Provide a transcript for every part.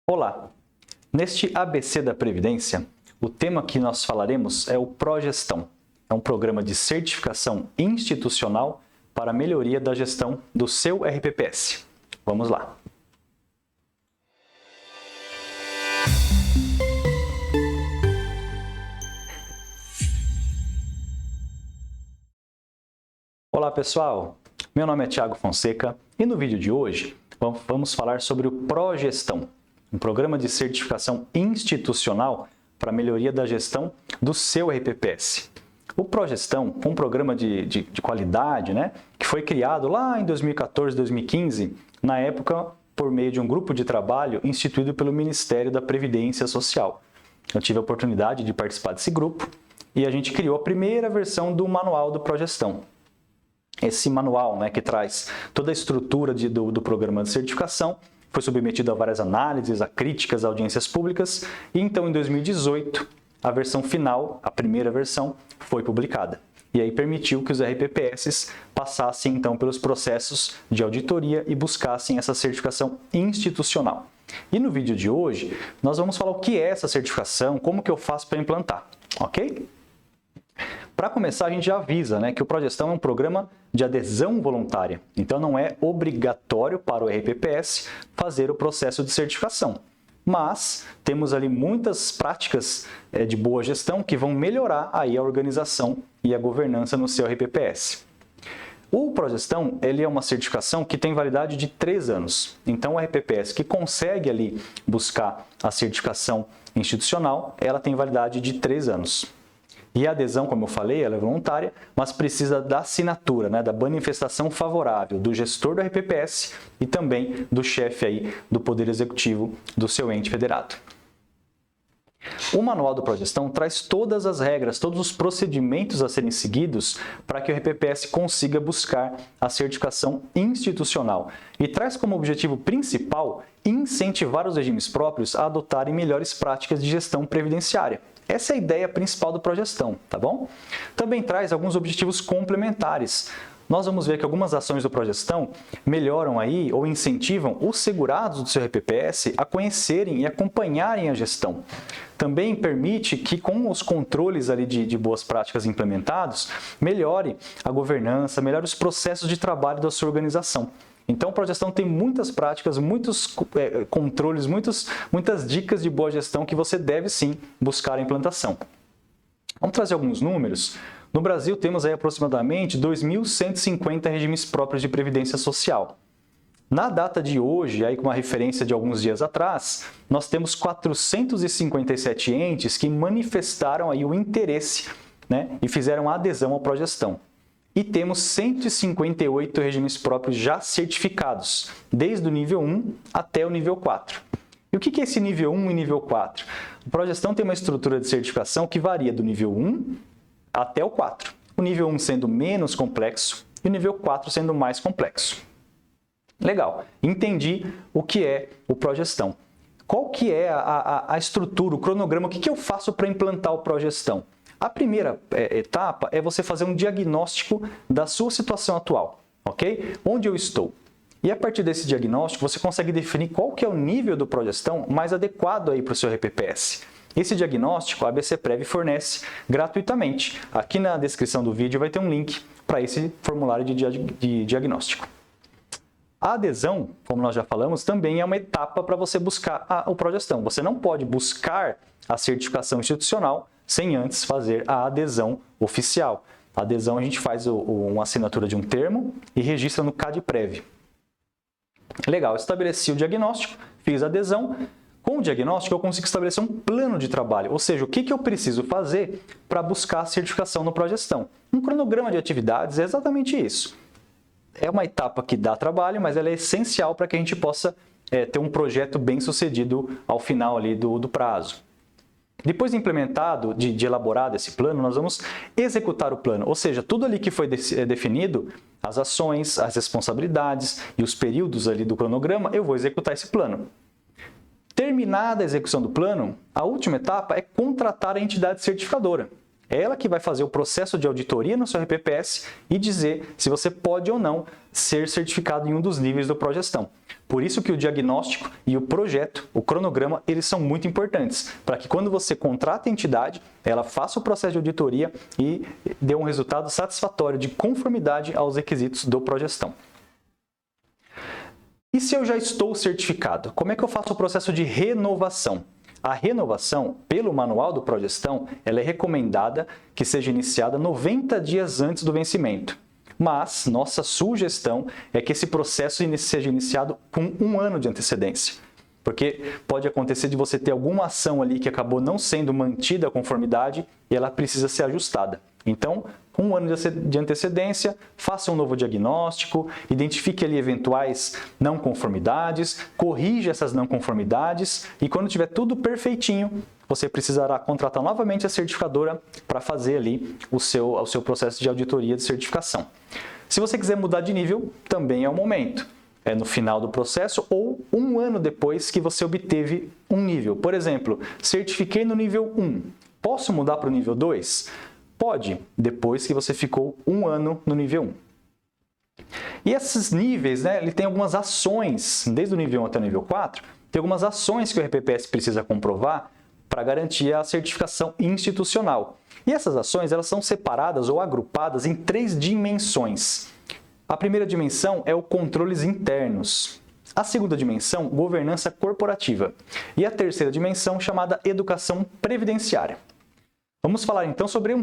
Olá! Neste ABC da Previdência, o tema que nós falaremos é o Progestão. É um programa de certificação institucional para a melhoria da gestão do seu RPPS. Vamos lá! Olá pessoal, meu nome é Thiago Fonseca e no vídeo de hoje vamos falar sobre o Progestão, um programa de certificação institucional para a melhoria da gestão do seu RPPS. O Progestão é um programa de qualidade, que foi criado lá em 2014, 2015, na época por meio de um grupo de trabalho instituído pelo Ministério da Previdência Social. Eu tive a oportunidade de participar desse grupo e a gente criou a primeira versão do manual do Progestão. Esse manual, que traz toda a estrutura do programa de certificação, foi submetido a várias análises, a críticas, a audiências públicas, e então em 2018, a versão final, a primeira versão, foi publicada. E aí permitiu que os RPPS passassem então pelos processos de auditoria e buscassem essa certificação institucional. E no vídeo de hoje, nós vamos falar o que é essa certificação, como que eu faço para implantar, ok? Para começar, a gente já avisa que o Progestão é um programa de adesão voluntária, então não é obrigatório para o RPPS fazer o processo de certificação. Mas temos ali muitas práticas de boa gestão que vão melhorar aí a organização e a governança no seu RPPS. O Progestão, ele é uma certificação que tem validade de 3 anos. Então, o RPPS que consegue ali buscar a certificação institucional, ela tem validade de 3 anos. E a adesão, como eu falei, ela é voluntária, mas precisa da assinatura, da manifestação favorável do gestor do RPPS e também do chefe aí do Poder Executivo do seu ente federado. O Manual do Progestão traz todas as regras, todos os procedimentos a serem seguidos para que o RPPS consiga buscar a certificação institucional e traz como objetivo principal incentivar os regimes próprios a adotarem melhores práticas de gestão previdenciária. Essa é a ideia principal do Progestão, tá bom? Também traz alguns objetivos complementares. Nós vamos ver que algumas ações do Progestão melhoram aí ou incentivam os segurados do seu RPPS a conhecerem e acompanharem a gestão. Também permite que com os controles ali de boas práticas implementados, melhore a governança, melhore os processos de trabalho da sua organização. Então, o Progestão tem muitas práticas, muitos controles, muitas dicas de boa gestão que você deve sim buscar a implantação. Vamos trazer alguns números. No Brasil, temos aí aproximadamente 2.150 regimes próprios de previdência social. Na data de hoje, aí com uma referência de alguns dias atrás, nós temos 457 entes que manifestaram aí o interesse e fizeram adesão ao Progestão. E temos 158 regimes próprios já certificados, desde o nível 1 até o nível 4. E o que é esse nível 1 e nível 4? O Progestão tem uma estrutura de certificação que varia do nível 1 até o 4. O nível 1 sendo menos complexo e o nível 4 sendo mais complexo. Legal, entendi o que é o Progestão. Qual que é a estrutura, o cronograma, o que eu faço para implantar o Progestão? A primeira etapa é você fazer um diagnóstico da sua situação atual, ok? Onde eu estou? E a partir desse diagnóstico, você consegue definir qual que é o nível do Progestão mais adequado aí para o seu RPPS. Esse diagnóstico a ABC Prev fornece gratuitamente. Aqui na descrição do vídeo vai ter um link para esse formulário de diagnóstico. A adesão, como nós já falamos, também é uma etapa para você buscar o Progestão. Você não pode buscar a certificação institucional sem antes fazer a adesão oficial. A adesão a gente faz uma assinatura de um termo e registra no CADPrev. Legal, estabeleci o diagnóstico, fiz a adesão. Com o diagnóstico eu consigo estabelecer um plano de trabalho, ou seja, o que eu preciso fazer para buscar a certificação no Progestão. Um cronograma de atividades é exatamente isso. É uma etapa que dá trabalho, mas ela é essencial para que a gente possa ter um projeto bem sucedido ao final ali do prazo. Depois de implementado, de elaborado esse plano, nós vamos executar o plano, ou seja, tudo ali que foi definido, as ações, as responsabilidades e os períodos ali do cronograma, eu vou executar esse plano. Terminada a execução do plano, a última etapa é contratar a entidade certificadora. É ela que vai fazer o processo de auditoria no seu RPPS e dizer se você pode ou não ser certificado em um dos níveis do Progestão. Por isso que o diagnóstico e o projeto, o cronograma, eles são muito importantes, para que quando você contrata a entidade, ela faça o processo de auditoria e dê um resultado satisfatório de conformidade aos requisitos do Progestão. E se eu já estou certificado, como é que eu faço o processo de renovação? A renovação, pelo manual do Progestão, ela é recomendada que seja iniciada 90 dias antes do vencimento. Mas nossa sugestão é que esse processo seja iniciado com 1 ano de antecedência. Porque pode acontecer de você ter alguma ação ali que acabou não sendo mantida a conformidade e ela precisa ser ajustada. Então, com 1 ano de antecedência, faça um novo diagnóstico, identifique ali eventuais não conformidades, corrija essas não conformidades e quando tiver tudo perfeitinho, você precisará contratar novamente a certificadora para fazer ali o seu processo de auditoria de certificação. Se você quiser mudar de nível, também é o momento. É no final do processo ou 1 ano depois que você obteve um nível. Por exemplo, certifiquei no nível 1. Posso mudar para o nível 2? Pode, depois que você ficou 1 ano no nível 1. E esses níveis, ele tem algumas ações, desde o nível 1 até o nível 4, tem algumas ações que o RPPS precisa comprovar para garantir a certificação institucional. E essas ações elas são separadas ou agrupadas em 3 dimensões. A primeira dimensão é o controles internos. A segunda dimensão, governança corporativa. E a terceira dimensão, chamada educação previdenciária. Vamos falar então sobre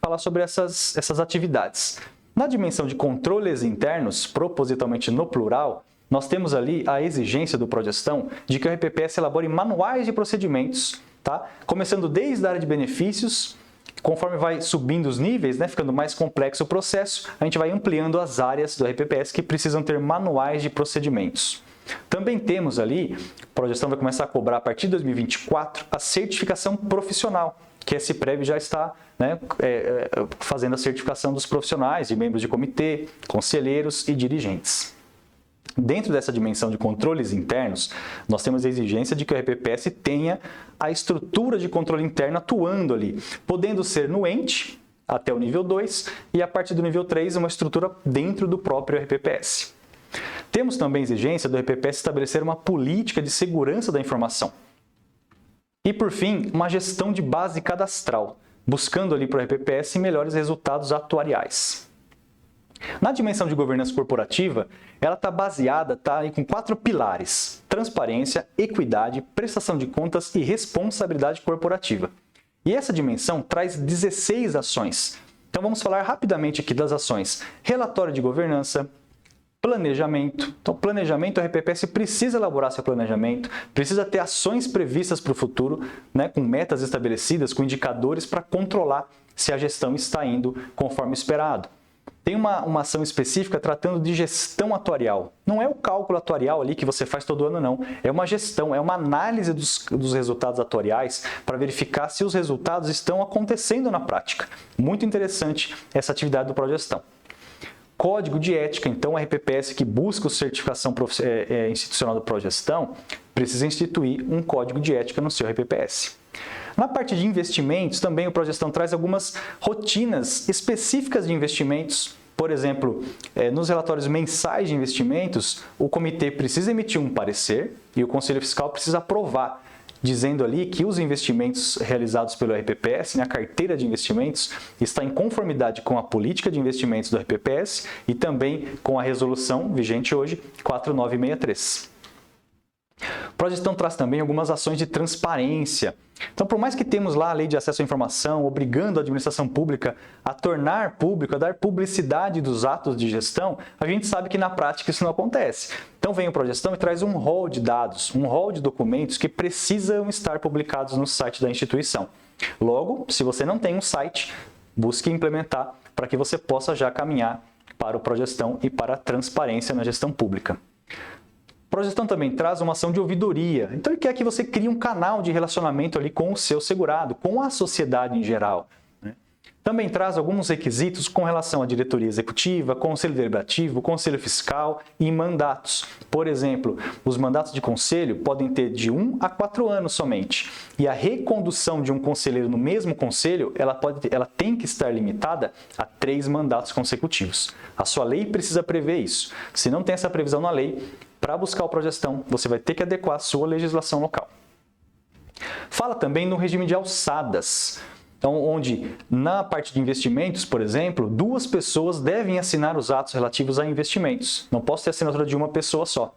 falar sobre essas atividades. Na dimensão de controles internos, propositalmente no plural, nós temos ali a exigência do Progestão de que o RPPS elabore manuais de procedimentos, tá? Começando desde a área de benefícios, conforme vai subindo os níveis, ficando mais complexo o processo, a gente vai ampliando as áreas do RPPS que precisam ter manuais de procedimentos. Também temos ali, o Progestão vai começar a cobrar a partir de 2024 a certificação profissional, que a CIPREV já está fazendo a certificação dos profissionais, de membros de comitê, conselheiros e dirigentes. Dentro dessa dimensão de controles internos, nós temos a exigência de que o RPPS tenha a estrutura de controle interno atuando ali, podendo ser no ente, até o nível 2, e a partir do nível 3, uma estrutura dentro do próprio RPPS. Temos também a exigência do RPPS estabelecer uma política de segurança da informação. E, por fim, uma gestão de base cadastral, buscando ali para o RPPS melhores resultados atuariais. Na dimensão de governança corporativa, ela está baseada com 4 pilares: transparência, equidade, prestação de contas e responsabilidade corporativa. E essa dimensão traz 16 ações. Então vamos falar rapidamente aqui das ações: relatório de governança, planejamento. Então, planejamento, o RPPS precisa elaborar seu planejamento, precisa ter ações previstas para o futuro, com metas estabelecidas, com indicadores para controlar se a gestão está indo conforme esperado. Tem uma ação específica tratando de gestão atuarial. Não é o cálculo atuarial ali que você faz todo ano, não. É uma gestão, é uma análise dos resultados atuariais para verificar se os resultados estão acontecendo na prática. Muito interessante essa atividade do Progestão. Código de ética, então, a RPPS que busca a certificação institucional do Progestão precisa instituir um código de ética no seu RPPS. Na parte de investimentos, também o Progestão traz algumas rotinas específicas de investimentos. Por exemplo, nos relatórios mensais de investimentos, o comitê precisa emitir um parecer e o Conselho Fiscal precisa aprovar, dizendo ali que os investimentos realizados pelo RPPS, a carteira de investimentos, está em conformidade com a política de investimentos do RPPS e também com a resolução vigente hoje, 4963. O Progestão traz também algumas ações de transparência. Então, por mais que temos lá a Lei de Acesso à Informação, obrigando a administração pública a tornar público, a dar publicidade dos atos de gestão, a gente sabe que na prática isso não acontece. Então, vem o Progestão e traz um rol de dados, um rol de documentos que precisam estar publicados no site da instituição. Logo, se você não tem um site, busque implementar para que você possa já caminhar para o Progestão e para a transparência na gestão pública. O Progestão também traz uma ação de ouvidoria. Então, ele quer que você crie um canal de relacionamento ali com o seu segurado, com a sociedade em geral. Também traz alguns requisitos com relação à diretoria executiva, conselho deliberativo, conselho fiscal e mandatos. Por exemplo, os mandatos de conselho podem ter de 1 a 4 anos somente. E a recondução de um conselheiro no mesmo conselho, ela tem que estar limitada a 3 mandatos consecutivos. A sua lei precisa prever isso. Se não tem essa previsão na lei, para buscar o Progestão, você vai ter que adequar a sua legislação local. Fala também no regime de alçadas. Então, onde na parte de investimentos, por exemplo, 2 pessoas devem assinar os atos relativos a investimentos. Não posso ter assinatura de uma pessoa só.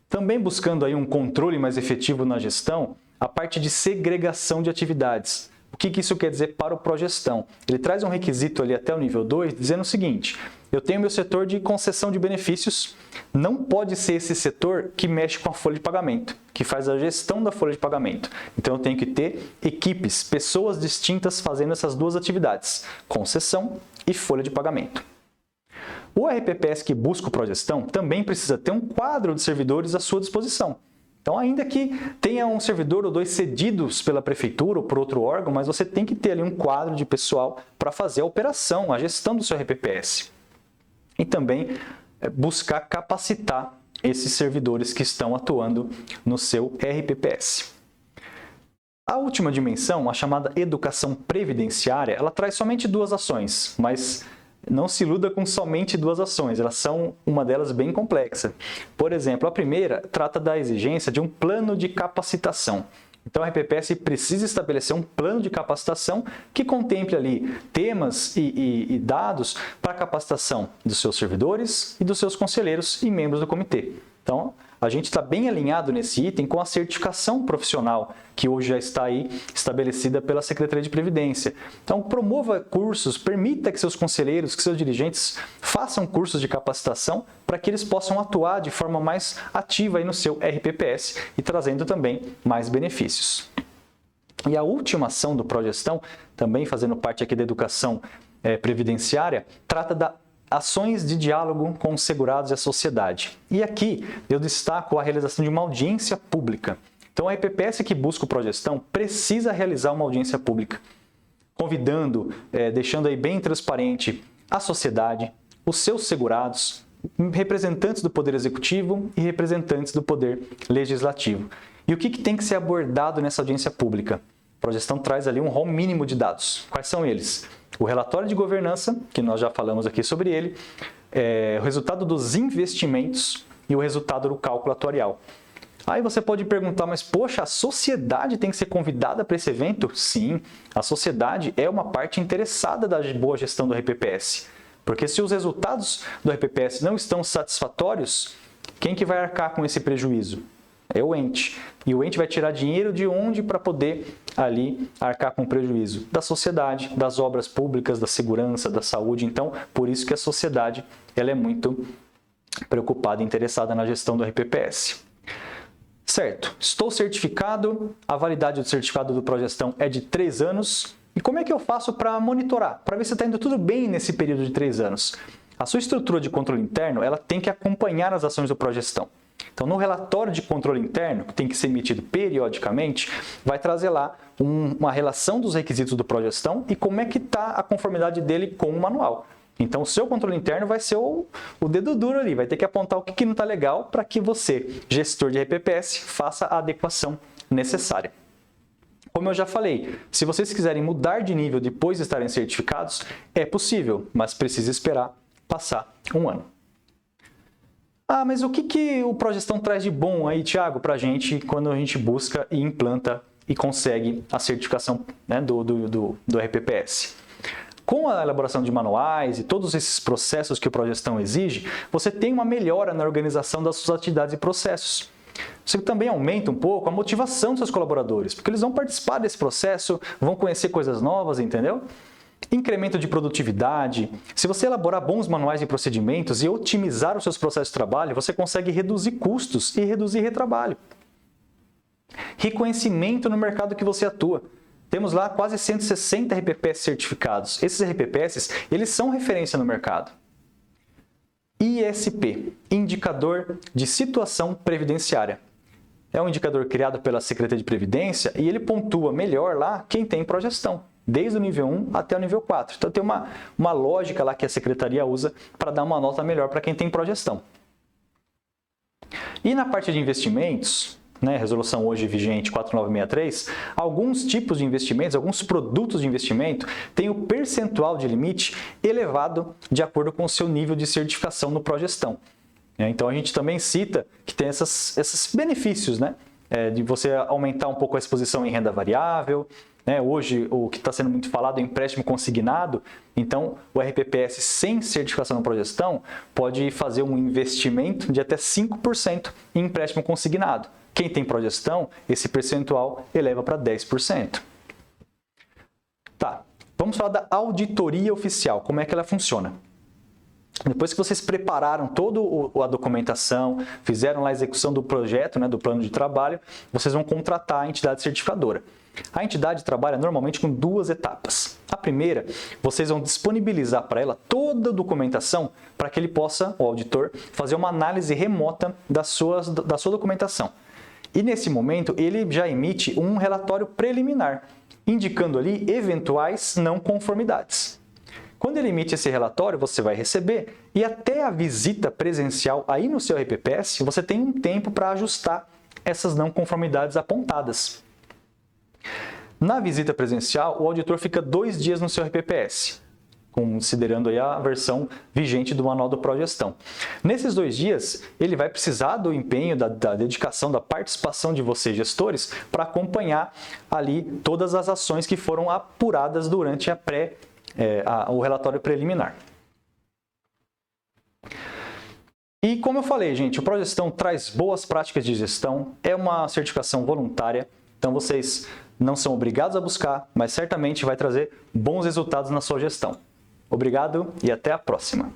Também buscando aí um controle mais efetivo na gestão, a parte de segregação de atividades. O que isso quer dizer para o Progestão? Ele traz um requisito ali até o nível 2, dizendo o seguinte: eu tenho meu setor de concessão de benefícios, não pode ser esse setor que mexe com a folha de pagamento, que faz a gestão da folha de pagamento. Então eu tenho que ter equipes, pessoas distintas fazendo essas 2 atividades, concessão e folha de pagamento. O RPPS que busca o Progestão também precisa ter um quadro de servidores à sua disposição. Então, ainda que tenha um servidor ou 2 cedidos pela prefeitura ou por outro órgão, mas você tem que ter ali um quadro de pessoal para fazer a operação, a gestão do seu RPPS. E também buscar capacitar esses servidores que estão atuando no seu RPPS. A última dimensão, a chamada educação previdenciária, ela traz somente 2 ações, mas não se iluda com somente 2 ações, elas são uma delas bem complexa. Por exemplo, a primeira trata da exigência de um plano de capacitação. Então, a RPPS precisa estabelecer um plano de capacitação que contemple ali temas e dados para a capacitação dos seus servidores e dos seus conselheiros e membros do comitê. Então, a gente está bem alinhado nesse item com a certificação profissional, que hoje já está aí estabelecida pela Secretaria de Previdência. Então, promova cursos, permita que seus conselheiros, que seus dirigentes façam cursos de capacitação para que eles possam atuar de forma mais ativa aí no seu RPPS e trazendo também mais benefícios. E a última ação do Progestão, também fazendo parte aqui da educação previdenciária, trata da ações de diálogo com os segurados e a sociedade. E aqui eu destaco a realização de uma audiência pública. Então, a RPPS que busca o Progestão precisa realizar uma audiência pública, convidando, deixando aí bem transparente a sociedade, os seus segurados, representantes do Poder Executivo e representantes do Poder Legislativo. E o que tem que ser abordado nessa audiência pública? A Progestão traz ali um rol mínimo de dados. Quais são eles? O relatório de governança, que nós já falamos aqui sobre ele, o resultado dos investimentos e o resultado do cálculo atuarial. Aí você pode perguntar, mas poxa, a sociedade tem que ser convidada para esse evento? Sim, a sociedade é uma parte interessada da boa gestão do RPPS. Porque se os resultados do RPPS não estão satisfatórios, quem que vai arcar com esse prejuízo? É o ente. E o ente vai tirar dinheiro de onde para poder ali arcar com o prejuízo? Da sociedade, das obras públicas, da segurança, da saúde. Então, por isso que a sociedade ela é muito preocupada e interessada na gestão do RPPS. Certo, estou certificado, a validade do certificado do Progestão é de 3 anos. E como é que eu faço para monitorar? Para ver se está indo tudo bem nesse período de 3 anos. A sua estrutura de controle interno ela tem que acompanhar as ações do Progestão. Então, no relatório de controle interno, que tem que ser emitido periodicamente, vai trazer lá uma relação dos requisitos do Progestão e como é que está a conformidade dele com o manual. Então, o seu controle interno vai ser o dedo duro ali, vai ter que apontar o que não está legal para que você, gestor de RPPS, faça a adequação necessária. Como eu já falei, se vocês quiserem mudar de nível depois de estarem certificados, é possível, mas precisa esperar passar 1 ano. Ah, mas o que o Progestão traz de bom aí, Thiago, para a gente quando a gente busca e implanta e consegue a certificação, né, do RPPS? Com a elaboração de manuais e todos esses processos que o Progestão exige, você tem uma melhora na organização das suas atividades e processos. Você também aumenta um pouco a motivação dos seus colaboradores, porque eles vão participar desse processo, vão conhecer coisas novas, entendeu? Incremento de produtividade. Se você elaborar bons manuais e procedimentos e otimizar os seus processos de trabalho, você consegue reduzir custos e reduzir retrabalho. Reconhecimento no mercado que você atua. Temos lá quase 160 RPPS certificados. Esses RPPS, eles são referência no mercado. ISP, Indicador de Situação Previdenciária. É um indicador criado pela Secretaria de Previdência e ele pontua melhor lá quem tem Progestão, desde o nível 1 até o nível 4. Então tem uma lógica lá que a Secretaria usa para dar uma nota melhor para quem tem Progestão. E na parte de investimentos, né, resolução hoje vigente 4963, alguns tipos de investimentos, alguns produtos de investimento têm o percentual de limite elevado de acordo com o seu nível de certificação no Progestão. Então a gente também cita que tem esses benefícios, né? De você aumentar um pouco a exposição em renda variável. Hoje, o que está sendo muito falado é empréstimo consignado. Então, o RPPS sem certificação na progestão pode fazer um investimento de até 5% em empréstimo consignado. Quem tem progestão, esse percentual eleva para 10%. Tá, vamos falar da auditoria oficial, como é que ela funciona. Depois que vocês prepararam toda a documentação, fizeram lá a execução do projeto, do plano de trabalho, vocês vão contratar a entidade certificadora. A entidade trabalha normalmente com 2 etapas. A primeira, vocês vão disponibilizar para ela toda a documentação para que ele possa, o auditor, fazer uma análise remota da sua documentação. E nesse momento, ele já emite um relatório preliminar, indicando ali eventuais não conformidades. Quando ele emite esse relatório, você vai receber e até a visita presencial aí no seu RPPS, você tem um tempo para ajustar essas não conformidades apontadas. Na visita presencial, o auditor fica 2 dias no seu RPPS, considerando aí a versão vigente do Manual do Progestão. Nesses 2 dias, ele vai precisar do empenho, da dedicação, da participação de vocês, gestores, para acompanhar ali todas as ações que foram apuradas durante o relatório preliminar. E como eu falei, gente, o Progestão traz boas práticas de gestão, é uma certificação voluntária, então vocês não são obrigados a buscar, mas certamente vai trazer bons resultados na sua gestão. Obrigado e até a próxima!